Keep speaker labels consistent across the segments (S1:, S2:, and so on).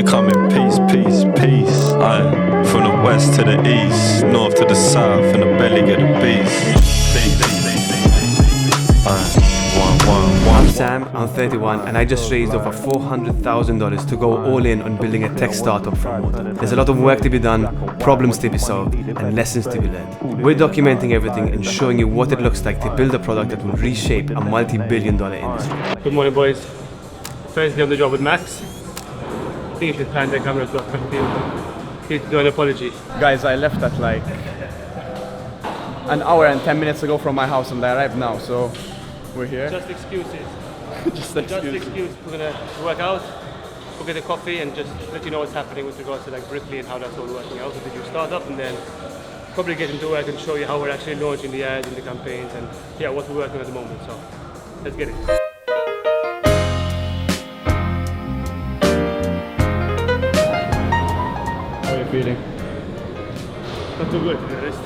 S1: We come in peace, peace, peace. Aye. From the west to the east, north to the south, and the belly of the beast.
S2: I'm Sam, I'm 31, and I just raised over $400,000 to go all in on building a tech startup from Malta. There's a lot of work to be done, problems to be solved, and lessons to be learned. We're documenting everything and showing you what it looks like to build a product that will reshape a multi-billion-dollar industry.
S3: Good morning, boys. First day on the job with Max. I think you should pan the camera to do an apology.
S4: Guys, I left at like an hour and 10 minutes ago from my house, and I arrived now, so we're here.
S3: Just excuses.
S4: Just excuses.
S3: We're gonna work out, go get a coffee, and just let you know what's happening with regards to like Bricly and how that's all working out with the new startup, and then probably get into work and show you how we're actually launching the ads and the campaigns and yeah, what we're working on at the moment. So let's get it.
S4: How are you feeling?
S3: Not too good, to be honest.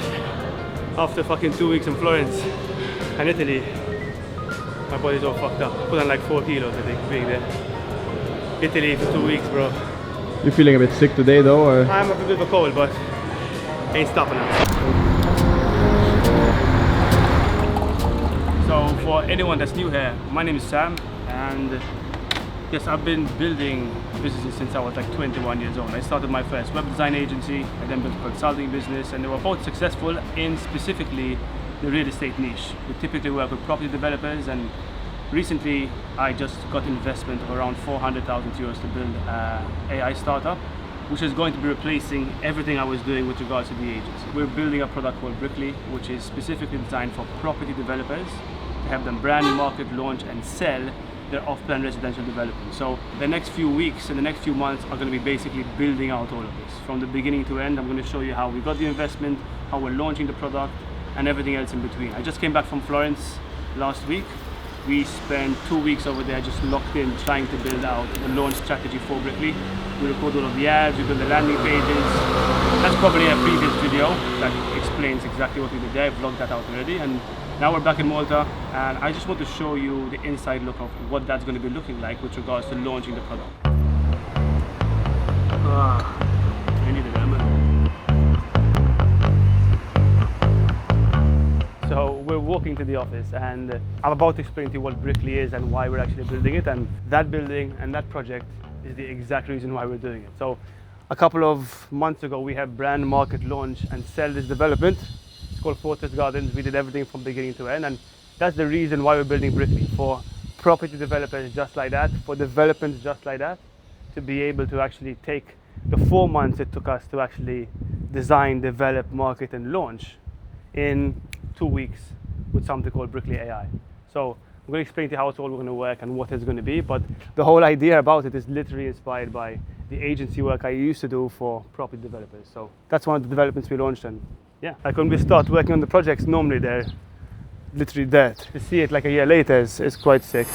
S3: After fucking 2 weeks in Florence and Italy, my body's all fucked up. Put on like 4 kilos, I think, being there. Italy for 2 weeks, bro.
S4: You feeling a bit sick today, though, or?
S3: I'm a bit of a cold, but ain't stopping us. So, for anyone that's new here, my name is Sam, and yes, I've been building businesses since I was like 21 years old. I started my first web design agency, I then built a consulting business, and they were both successful in specifically the real estate niche. We typically work with property developers, and recently I just got investment of around 400,000 euros to build an AI startup, which is going to be replacing everything I was doing with regards to the agency. We're building a product called Bricly, which is specifically designed for property developers to have them brand, market, launch, and sell their off-plan residential development. So the next few weeks and the next few months are going to be basically building out all of this. From the beginning to end, I'm going to show you how we got the investment, how we're launching the product, and everything else in between. I just came back from Florence last week. We spent 2 weeks over there just locked in trying to build out the launch strategy for Bricly. We record all of the ads, we build the landing pages. That's probably a previous video that explains exactly what we did there. I've vlogged that out already, and now we're back in Malta, and I just want to show you the inside look of what that's going to be looking like with regards to launching the product. I needed that, man. So we're walking to the office, and I'm about to explain to you what Bricly is and why we're actually building it, and that building and that project is the exact reason why we're doing it. So a couple of months ago we had brand, market, launch, and sell this development. It's called Fortress Gardens. We did everything from beginning to end, and that's the reason why we're building Bricly, for property developers just like that, for developments just like that, to be able to actually take the 4 months it took us to actually design, develop, market, and launch in 2 weeks with something called Bricly AI. So I'm going to explain to you how it's all going to work and what it's going to be, but the whole idea about it is literally inspired by the agency work I used to do for property developers. So that's one of the developments we launched, and yeah, like when we start working on the projects, normally they're literally dead. To see it like a year later is quite sick.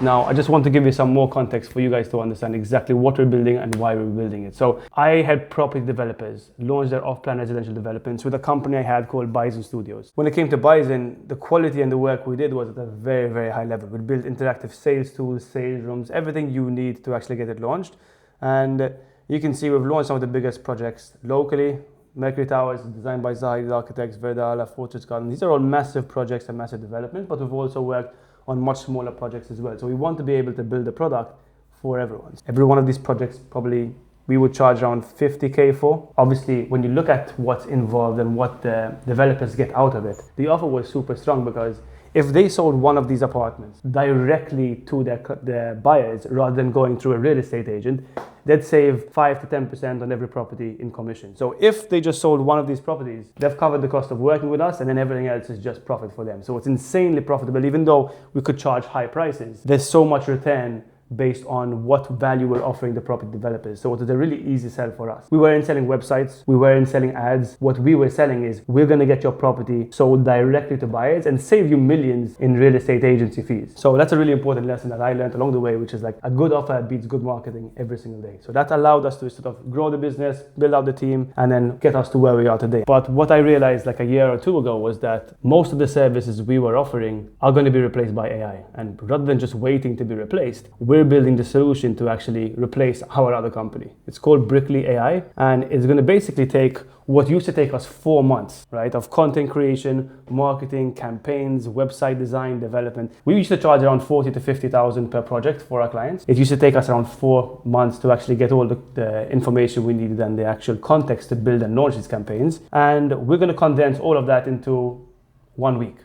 S3: Now, I just want to give you some more context for you guys to understand exactly what we're building and why we're building it. So I had property developers launch their off-plan residential developments with a company I had called Bison Studios. When it came to Bison, the quality and the work we did was at a very, very high level. We built interactive sales tools, sales rooms, everything you need to actually get it launched. And you can see we've launched some of the biggest projects locally. Mercury Towers, designed by Zahid Architects, Verdala, Fortress Garden. These are all massive projects and massive developments, but we've also worked on much smaller projects as well. So we want to be able to build a product for everyone. Every one of these projects probably we would charge around 50K for. Obviously, when you look at what's involved and what the developers get out of it, the offer was super strong, because if they sold one of these apartments directly to their buyers rather than going through a real estate agent, they'd save 5 to 10% on every property in commission. So if they just sold one of these properties, they've covered the cost of working with us, and then everything else is just profit for them. So it's insanely profitable. Even though we could charge high prices, there's so much return based on what value we're offering the property developers. So it was a really easy sell for us. We weren't selling websites, we weren't selling ads. What we were selling is, we're gonna get your property sold directly to buyers and save you millions in real estate agency fees. So that's a really important lesson that I learned along the way, which is like, a good offer beats good marketing every single day. So that allowed us to sort of grow the business, build out the team, and then get us to where we are today. But what I realized like a year or two ago was that most of the services we were offering are going to be replaced by AI. And rather than just waiting to be replaced, we're we're building the solution to actually replace our other company. It's called Bricly AI, and it's going to basically take what used to take us 4 months, right, of content creation, marketing, campaigns, website design, development. We used to charge around 40 to 50,000 per project for our clients. It used to take us around 4 months to actually get all the information we needed and the actual context to build and launch these campaigns. And we're going to condense all of that into 1 week.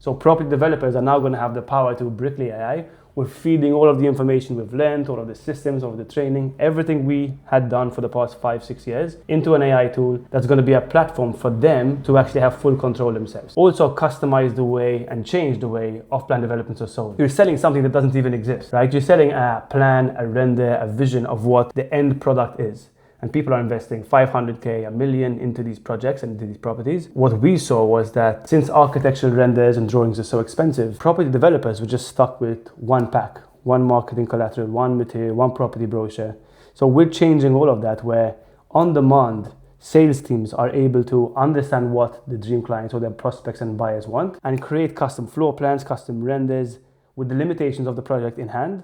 S3: So property developers are now going to have the power to Bricly AI. We're feeding all of the information we've learned, all of the systems, all of the training, everything we had done for the past 5-6 years into an AI tool that's going to be a platform for them to actually have full control themselves. Also customize the way and change the way off-plan developments are sold. You're selling something that doesn't even exist, right? You're selling a plan, a render, a vision of what the end product is. And people are investing 500K, $1 million into these projects and into these properties. What we saw was that since architectural renders and drawings are so expensive, property developers were just stuck with one pack, one marketing collateral, one material, one property brochure. So we're changing all of that, where on demand, sales teams are able to understand what the dream clients or their prospects and buyers want and create custom floor plans, custom renders with the limitations of the project in hand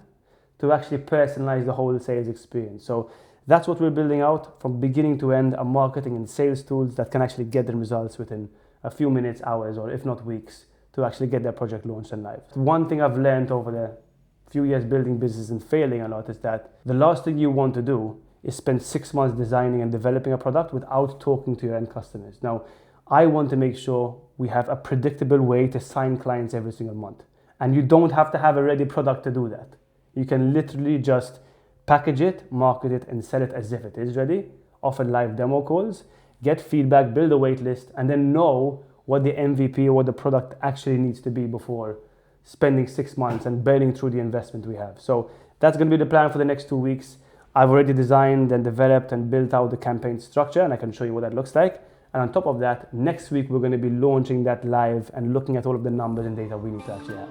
S3: to actually personalize the whole sales experience. So that's what we're building out from beginning to end, a marketing and sales tools that can actually get them results within a few minutes, hours, or if not weeks, to actually get their project launched and live. One thing I've learned over the few years building business and failing a lot is that the last thing you want to do is spend 6 months designing and developing a product without talking to your end customers. Now, I want to make sure we have a predictable way to sign clients every single month. And you don't have to have a ready product to do that. You can literally just package it, market it, and sell it as if it is ready, offer live demo calls, get feedback, build a wait list, and then know what the MVP or what the product actually needs to be before spending 6 months and burning through the investment we have. So that's going to be the plan for the next 2 weeks. I've already designed and developed and built out the campaign structure, and I can show you what that looks like. And on top of that, next week we're going to be launching that live and looking at all of the numbers and data we need to actually have.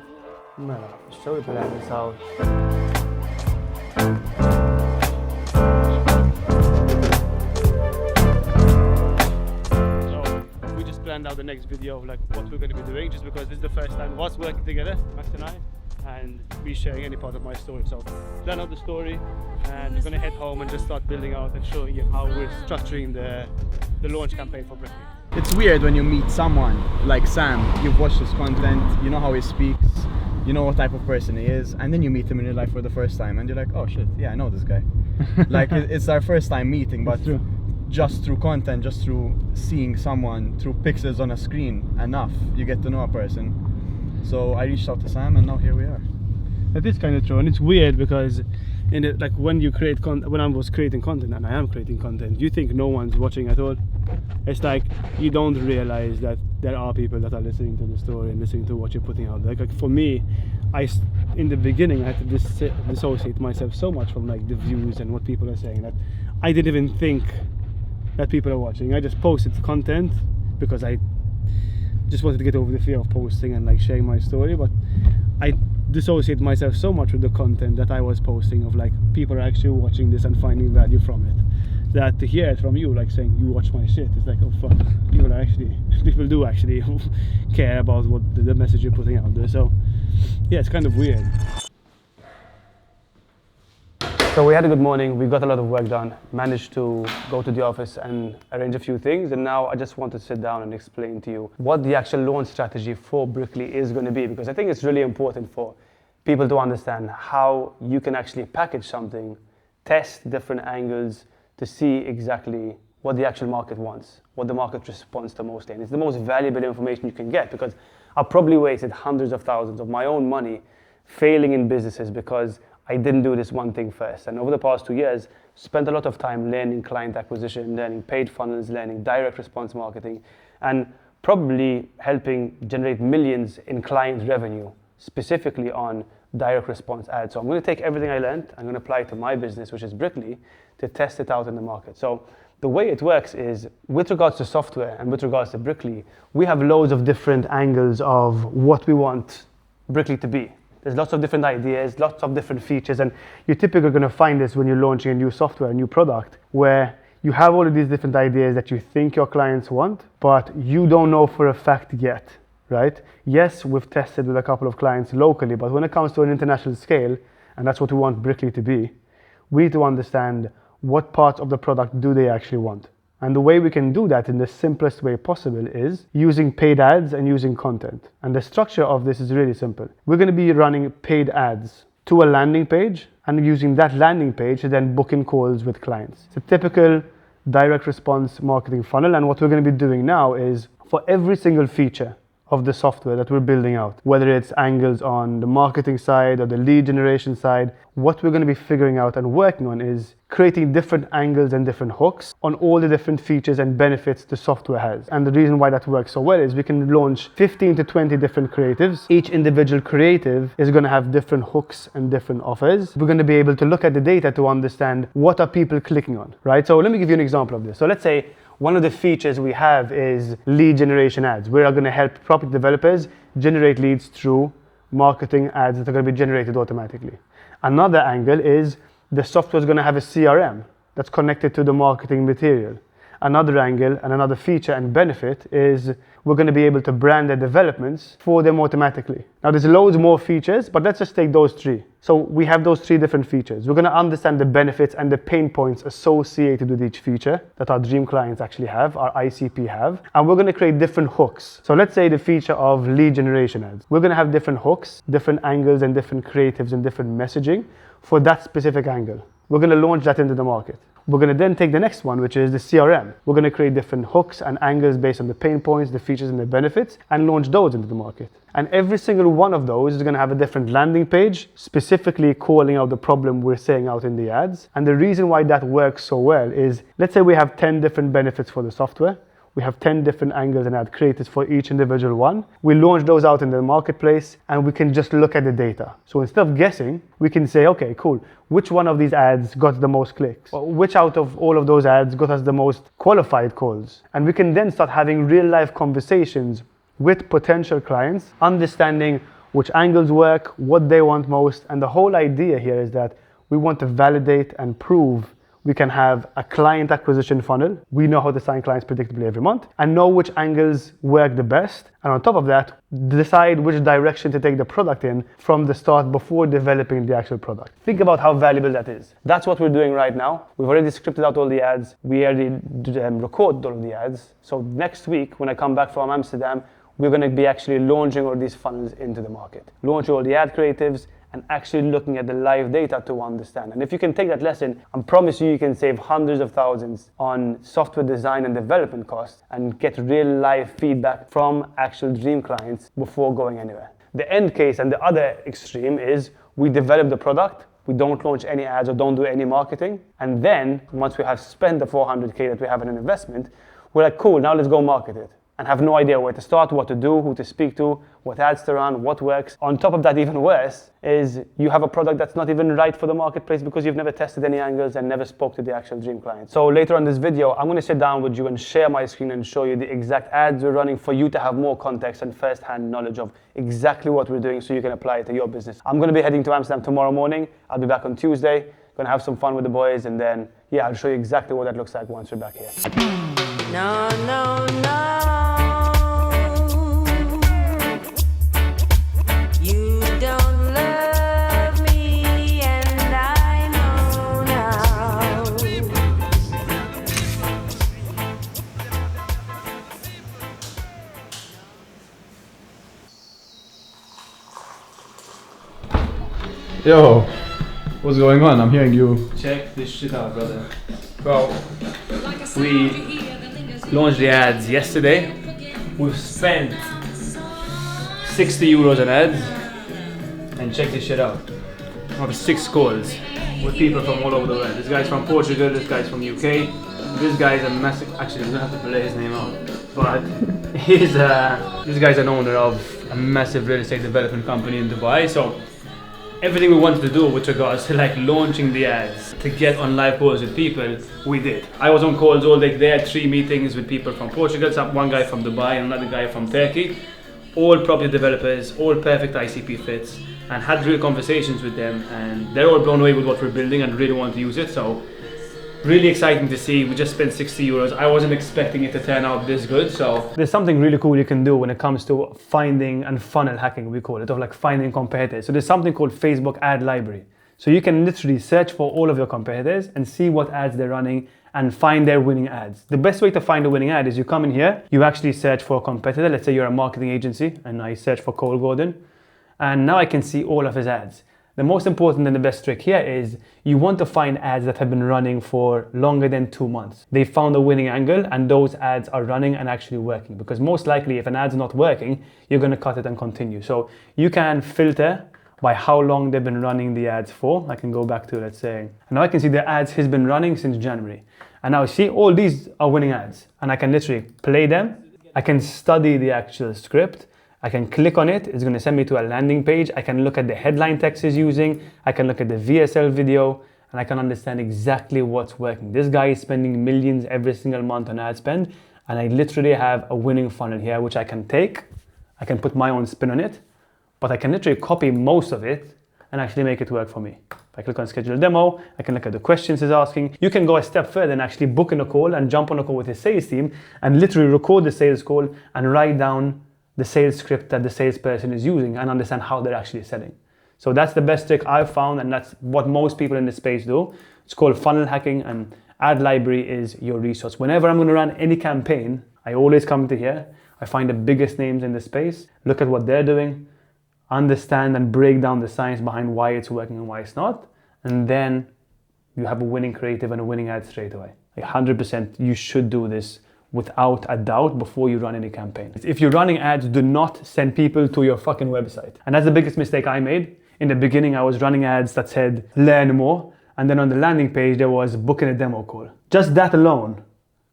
S3: No, show the plan this out. Planned out the next video of like what we're going to be doing, just because this is the first time of us working together, Max and I, and me sharing any part of my story. So plan out the story, and we're going to head home and just start building out and showing you how we're structuring the launch campaign for Bricly.
S4: It's weird when you meet someone like Sam. You've watched his content, you know how he speaks, you know what type of person he is, and then you meet him in real life for the first time and you're like, oh shit, yeah, I know this guy. Like it's our first time meeting, but just through content, just through seeing someone, through pixels on a screen, enough, you get to know a person. So I reached out to Sam, and now here we are.
S3: That is kind of true, and it's weird because like when you create when I was creating content, and I am creating content, you think no one's watching at all. It's like you don't realize that there are people that are listening to the story and listening to what you're putting out. Like for me, in the beginning I had to dissociate myself so much from like the views and what people are saying that I didn't even think that people are watching. I just posted content because I just wanted to get over the fear of posting and like sharing my story, but I dissociate myself so much with the content that I was posting of like people are actually watching this and finding value from it, that to hear it from you like saying you watch my shit, it's like, oh fuck, people do actually care about what the message you're putting out there. So yeah, it's kind of weird. So we had a good morning, we got a lot of work done, managed to go to the office and arrange a few things, and now I just want to sit down and explain to you what the actual launch strategy for Bricly is going to be, because I think it's really important for people to understand how you can actually package something, test different angles to see exactly what the actual market wants, what the market responds to mostly. And it's the most valuable information you can get, because I've probably wasted hundreds of thousands of my own money failing in businesses because I didn't do this one thing first. And over the past 2 years, spent a lot of time learning client acquisition, learning paid funnels, learning direct response marketing, and probably helping generate millions in client revenue, specifically on direct response ads. So I'm going to take everything I learned, I'm going to apply it to my business, which is Bricly, to test it out in the market. So the way it works is, with regards to software and with regards to Bricly, we have loads of different angles of what we want Bricly to be. There's lots of different ideas, lots of different features, and you're typically going to find this when you're launching a new software, a new product, where you have all of these different ideas that you think your clients want, but you don't know for a fact yet, right? Yes, we've tested with a couple of clients locally, but when it comes to an international scale, and that's what we want Bricly to be, we need to understand what parts of the product do they actually want. And the way we can do that in the simplest way possible is using paid ads and using content. And the structure of this is really simple. We're going to be running paid ads to a landing page and using that landing page to then book in calls with clients. It's a typical direct response marketing funnel, and what we're going to be doing now is for every single feature of the software that we're building out, whether it's angles on the marketing side or the lead generation side, what we're going to be figuring out and working on is creating different angles and different hooks on all the different features and benefits the software has. And the reason why that works so well is we can launch 15 to 20 different creatives. Each individual creative is going to have different hooks and different offers. We're going to be able to look at the data to understand what are people clicking on, right? So let me give you an example of this. So let's say one of the features we have is lead generation ads. We are going to help property developers generate leads through marketing ads that are going to be generated automatically. Another angle is the software is going to have a CRM that's connected to the marketing material. Another angle and another feature and benefit is we're going to be able to brand the developments for them automatically. Now there's loads more features, but let's just take those three. So we have those three different features. We're going to understand the benefits and the pain points associated with each feature that our dream clients actually have, our ICP have, and we're going to create different hooks. So let's say the feature of lead generation ads. We're going to have different hooks, different angles and different creatives and different messaging for that specific angle. We're going to launch that into the market. We're going to then take the next one, which is the CRM. We're going to create different hooks and angles based on the pain points, the features and the benefits, and launch those into the market. And every single one of those is going to have a different landing page, specifically calling out the problem we're saying out in the ads. And the reason why that works so well is, let's say we have 10 different benefits for the software. We have 10 different angles and ad creatives for each individual one. We launch those out in the marketplace and we can just look at the data. So instead of guessing, we can say, okay, cool, which one of these ads got the most clicks? Or which out of all of those ads got us the most qualified calls? And we can then start having real life conversations with potential clients, understanding which angles work, what they want most. And the whole idea here is that we want to validate and prove we can have a client acquisition funnel. We know how to sign clients predictably every month and know which angles work the best. And on top of that, decide which direction to take the product in from the start before developing the actual product. Think about how valuable that is. That's what we're doing right now. We've already scripted out all the ads. We already recorded all of the ads. So next week, when I come back from Amsterdam, we're going to be actually launching all these funnels into the market. Launch all the ad creatives, and actually looking at the live data to understand. And if you can take that lesson, I promise you can save hundreds of thousands on software design and development costs and get real live feedback from actual dream clients before going anywhere. The end case and the other extreme is we develop the product, we don't launch any ads or don't do any marketing, and then once we have spent the 400K that we have in an investment, we're like, cool, now let's go market it. And have no idea where to start, what to do, who to speak to, what ads to run, what works. On top of that, even worse, is you have a product that's not even right for the marketplace because you've never tested any angles and never spoke to the actual dream client. So later on this video, I'm going to sit down with you and share my screen and show you the exact ads we're running for you to have more context and first-hand knowledge of exactly what we're doing so you can apply it to your business. I'm going to be heading to Amsterdam tomorrow morning. I'll be back on Tuesday. Going to have some fun with the boys, and then, yeah, I'll show you exactly what that looks like once we're back here.
S5: No, no, no. You don't love me, and I know now.
S4: Yo, what's going on? I'm hearing you.
S3: Check this shit out, brother. Bro, we launched the ads yesterday. We've spent 60 euros on ads. And check this shit out. I have 6 calls with people from all over the world. This guy's from Portugal, this guy's from UK. This guy's a massive, actually I'm gonna have to play his name out. But this guy's an owner of a massive real estate development company in Dubai. So everything we wanted to do with regards to like launching the ads to get on live calls with people, we did. I was on calls all day today. I had 3 meetings with people from Portugal, one guy from Dubai and another guy from Turkey. All property developers, all perfect ICP fits, and had real conversations with them, and they're all blown away with what we're building and really want to use it. So really exciting to see. We just spent 60 euros. I wasn't expecting it to turn out this good. So there's something really cool you can do when it comes to finding and funnel hacking, we call it, of like finding competitors. So there's something called Facebook ad library. So you can literally search for all of your competitors and see what ads they're running and find their winning ads. The best way to find a winning ad is you come in here, you actually search for a competitor. Let's say you're a marketing agency and I search for Cole Gordon, and now I can see all of his ads. The most important and the best trick here is you want to find ads that have been running for longer than 2 months. They found a winning angle and those ads are running and actually working, because most likely if an ad's not working, you're going to cut it and continue. So you can filter by how long they've been running the ads for. I can go back to, let's say, and now I can see the ads has been running since January. And now see all these are winning ads and I can literally play them. I can study the actual script. I can click on it, it's going to send me to a landing page. I can look at the headline text he's using. I can look at the VSL video and I can understand exactly what's working. This guy is spending millions every single month on ad spend, and I literally have a winning funnel here which I can take. I can put my own spin on it, but I can literally copy most of it and actually make it work for me. If I click on schedule demo, I can look at the questions he's asking. You can go a step further and actually book in a call and jump on a call with his sales team and literally record the sales call and write down the sales script that the salesperson is using and understand how they're actually selling. So that's the best trick I've found, and that's what most people in this space do. It's called funnel hacking, and Ad Library is your resource. Whenever I'm going to run any campaign, I always come to here. I find the biggest names in the space, look at what they're doing, understand and break down the science behind why it's working and why it's not, and then you have a winning creative and a winning ad straight away. Like 100% you should do this without a doubt before you run any campaign. If you're running ads, do not send people to your fucking website. And that's the biggest mistake I made. In the beginning, I was running ads that said, learn more. And then on the landing page, there was booking a demo call. Just that alone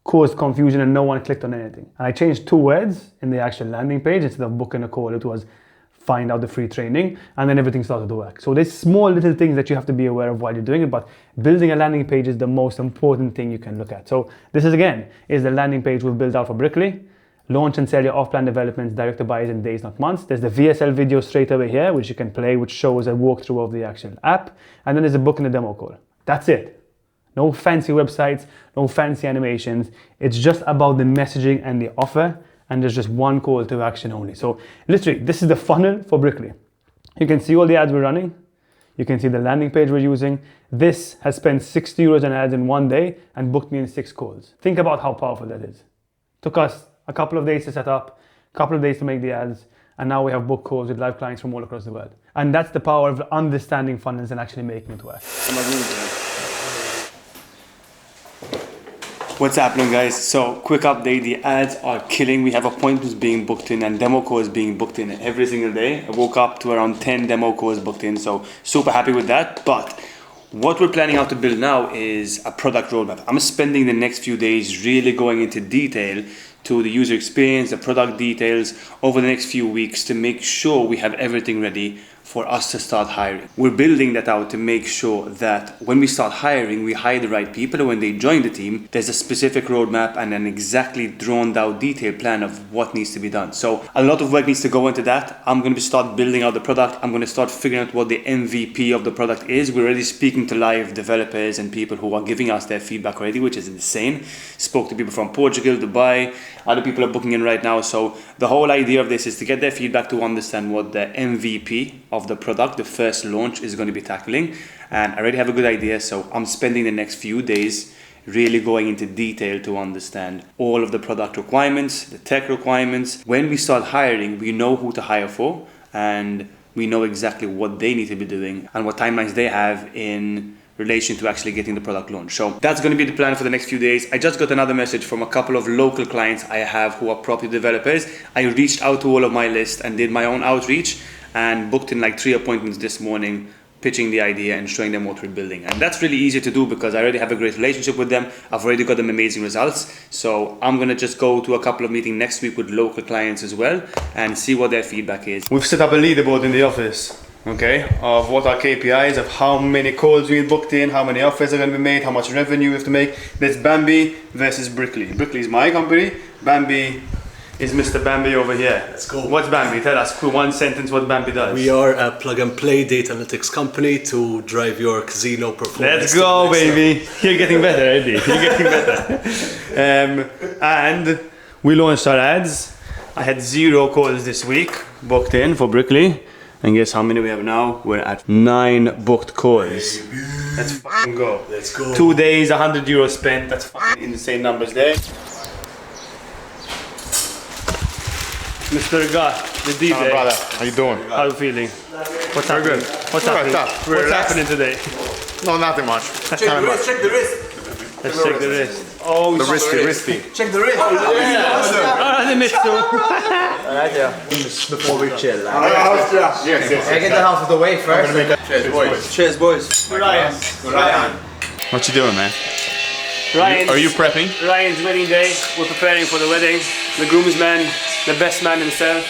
S3: caused confusion and no one clicked on anything. And I changed 2 words in the actual landing page. Instead of booking a call, it was find out the free training, and then everything started to work. So there's small little things that you have to be aware of while you're doing it, but building a landing page is the most important thing you can look at. So this is the landing page we've built out for Bricly. Launch and sell your off-plan developments direct to buyers in days, not months. There's the VSL video straight over here, which you can play, which shows a walkthrough of the actual app. And then there's a book and a demo call. That's it. No fancy websites, no fancy animations. It's just about the messaging and the offer. And there's just one call to action only. So literally, this is the funnel for Bricly. You can see all the ads we're running. You can see the landing page we're using. This has spent 60 euros on ads in 1 day and booked me in 6 calls. Think about how powerful that is. Took us a couple of days to set up, a couple of days to make the ads, and now we have booked calls with live clients from all across the world. And that's the power of understanding funnels and actually making it work. What's happening, guys? So quick update, the ads are killing. We have appointments being booked in and demo calls being booked in every single day. I woke up to around 10 demo calls booked in, so super happy with that. But what we're planning out to build now is a product roadmap. I'm spending the next few days really going into detail to the user experience, the product details over the next few weeks to make sure we have everything ready for us to start hiring. We're building that out to make sure that when we start hiring, we hire the right people, and when they join the team, there's a specific roadmap and an exactly drawn out detailed plan of what needs to be done. So a lot of work needs to go into that. I'm going to start building out the product. I'm going to start figuring out what the MVP of the product is. We're already speaking to live developers and people who are giving us their feedback already, which is insane. Spoke to people from Portugal, Dubai, other people are booking in right now. So the whole idea of this is to get their feedback to understand what the MVP of the product, the first launch, is going to be tackling. And I already have a good idea, so I'm spending the next few days really going into detail to understand all of the product requirements, the tech requirements. When we start hiring, we know who to hire for, and we know exactly what they need to be doing and what timelines they have in relation to actually getting the product launched. So that's going to be the plan for the next few days. I just got another message from a couple of local clients I have who are property developers. I reached out to all of my list and did my own outreach and booked in like 3 appointments this morning, pitching the idea and showing them what we're building. And that's really easy to do because I already have a great relationship with them. I've already got them amazing results. So I'm going to just go to a couple of meetings next week with local clients as well and see what their feedback is. We've set up a leaderboard in the office, okay, of what our KPIs, of how many calls we booked in, how many offers are going to be made, how much revenue we have to make. There's Bambi versus Bricly. Bricly is my company. Bambi is Mr. Bambi over here.
S6: Let's go.
S3: What's Bambi? Tell us, one sentence, what Bambi does.
S6: We are a plug and play data analytics company to drive your casino performance.
S3: Let's go, baby. You're getting better, Eddie. You're getting better. And we launched our ads. I had 0 calls this week booked in for Bricly.
S2: And guess how many we have now? We're at 9 booked calls. Let's fucking go.
S6: Let's go.
S2: 2 days, 100 euros spent. That's fucking insane numbers there. Mr. Gat, the DJ.
S7: Hello, brother. How you doing?
S2: How are you feeling? What's happening? What's happening?
S7: Tough.
S2: What's happening today?
S7: No, nothing much.
S6: Check the wrist.
S2: Let's check the wrist. Oh,
S7: The risky.
S6: Check the wrist.
S2: the mister.
S4: Before we chill.
S7: Yes.
S4: Get the house of the way first.
S6: Cheers, boys.
S2: Ryan.
S8: What you doing, man?
S2: Ryan's,
S8: Are you prepping?
S2: Ryan's wedding day. We're preparing for the wedding. The groomsman, the best man himself.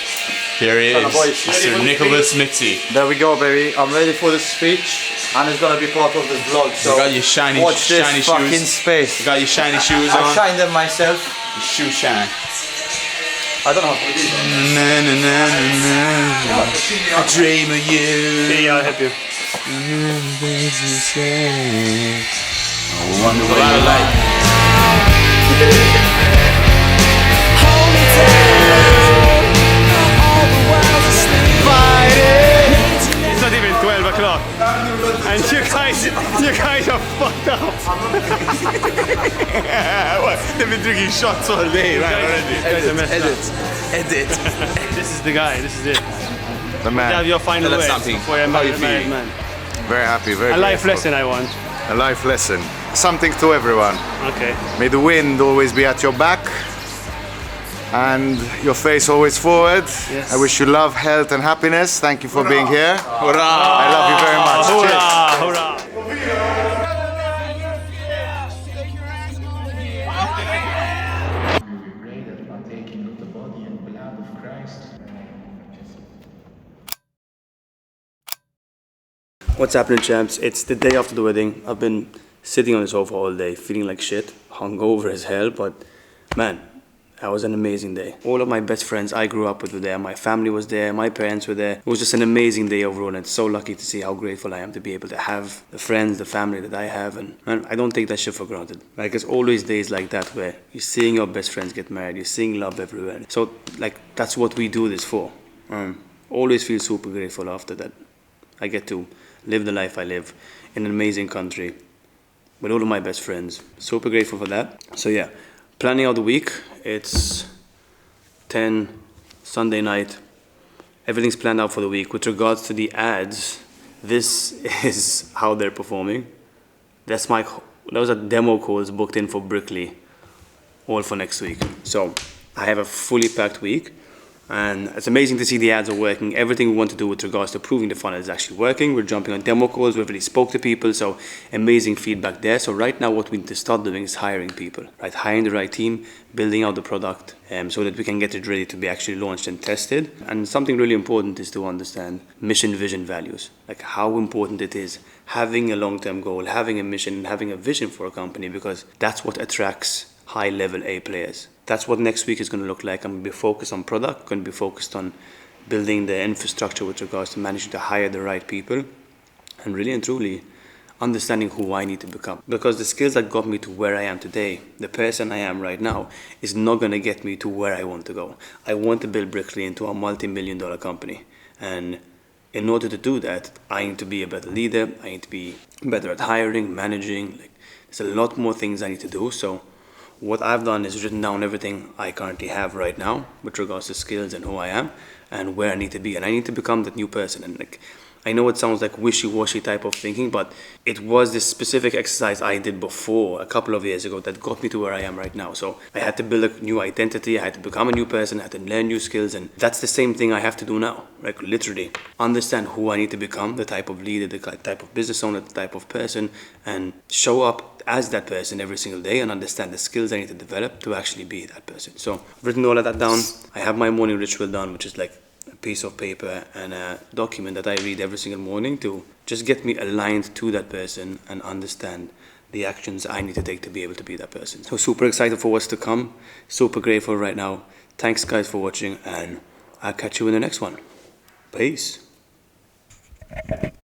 S8: Here he is, Mr. Nicholas Mitzi.
S4: There we go, baby. I'm ready for the speech, and it's gonna be part of this vlog. So
S8: You got your shiny
S4: watch this
S8: shiny
S4: fucking
S8: shoes.
S4: space.
S8: You got your shiny shoes
S4: I
S8: on.
S4: shine them myself.
S8: Your shoe shine.
S4: I don't know how to do this.
S8: Na, na, na, na, na. I dream of you.
S2: Yeah, I'll help you.
S8: I wonder what you like.
S2: It's not even 12 o'clock. And you guys are fucked up.
S8: What? They've been drinking shots all day, right?
S2: Edit. This is the guy, this is it.
S7: The
S2: You have
S7: man.
S2: your final
S8: Tell us
S2: words
S8: something.
S2: before you're
S8: How you
S2: married
S8: feeling?
S2: man.
S7: Very happy, very
S2: A life
S7: grateful.
S2: lesson I want.
S7: A life lesson. Something to everyone.
S2: Okay.
S7: May the wind always be at your back and your face always forward.
S2: Yes.
S7: I wish you love, health and happiness. Thank you for being here.
S8: Hurrah!
S7: I love you very much. Cheers.
S2: Hurrah, hurrah. What's happening, champs? It's the day after the wedding. I've been sitting on the sofa all day, feeling like shit, hungover as hell, but man, that was an amazing day. All of my best friends I grew up with were there. My family was there. My parents were there. It was just an amazing day overall, and it's so lucky to see how grateful I am to be able to have the friends, the family that I have, and man, I don't take that shit for granted. Like, there's always days like that where you're seeing your best friends get married, you're seeing love everywhere. So, like, that's what we do this for. Always feel super grateful after that. I get to live the life I live in an amazing country with all of my best friends. Super grateful for that. So yeah, planning out the week. It's 10 Sunday night. Everything's planned out for the week. With regards to the ads, this is how they're performing. That was a demo calls booked in for Bricly, all for next week. So I have a fully packed week. And it's amazing to see the ads are working. Everything we want to do with regards to proving the funnel is actually working. We're jumping on demo calls. We've already spoke to people, so amazing feedback there. So right now what we need to start doing is hiring people, right? Hiring the right team, building out the product so that we can get it ready to be actually launched and tested. And something really important is to understand mission, vision, values. Like how important it is having a long-term goal, having a mission, and having a vision for a company, because that's what attracts high-level A players. That's what next week is going to look like. I'm going to be focused on product, going to be focused on building the infrastructure with regards to managing to hire the right people, and really and truly understanding who I need to become. Because the skills that got me to where I am today, the person I am right now, is not going to get me to where I want to go. I want to build Bricly into a multi-million-dollar company. And in order to do that, I need to be a better leader. I need to be better at hiring, managing. There's a lot more things I need to do. So what I've done is written down everything I currently have right now with regards to skills and who I am and where I need to be. And I need to become that new person. And I know it sounds like wishy-washy type of thinking, but it was this specific exercise I did before a couple of years ago that got me to where I am right now. So I had to build a new identity, I had to become a new person, I had to learn new skills, and that's the same thing I have to do now. Like literally understand who I need to become, the type of leader, the type of business owner, the type of person, and show up as that person every single day and understand the skills I need to develop to actually be that person. So I've written all of that down. I have my morning ritual done, which is like a piece of paper and a document that I read every single morning to just get me aligned to that person and understand the actions I need to take to be able to be that person. So super excited for what's to come. Super grateful right now. Thanks guys for watching, and I'll catch you in the next one. Peace.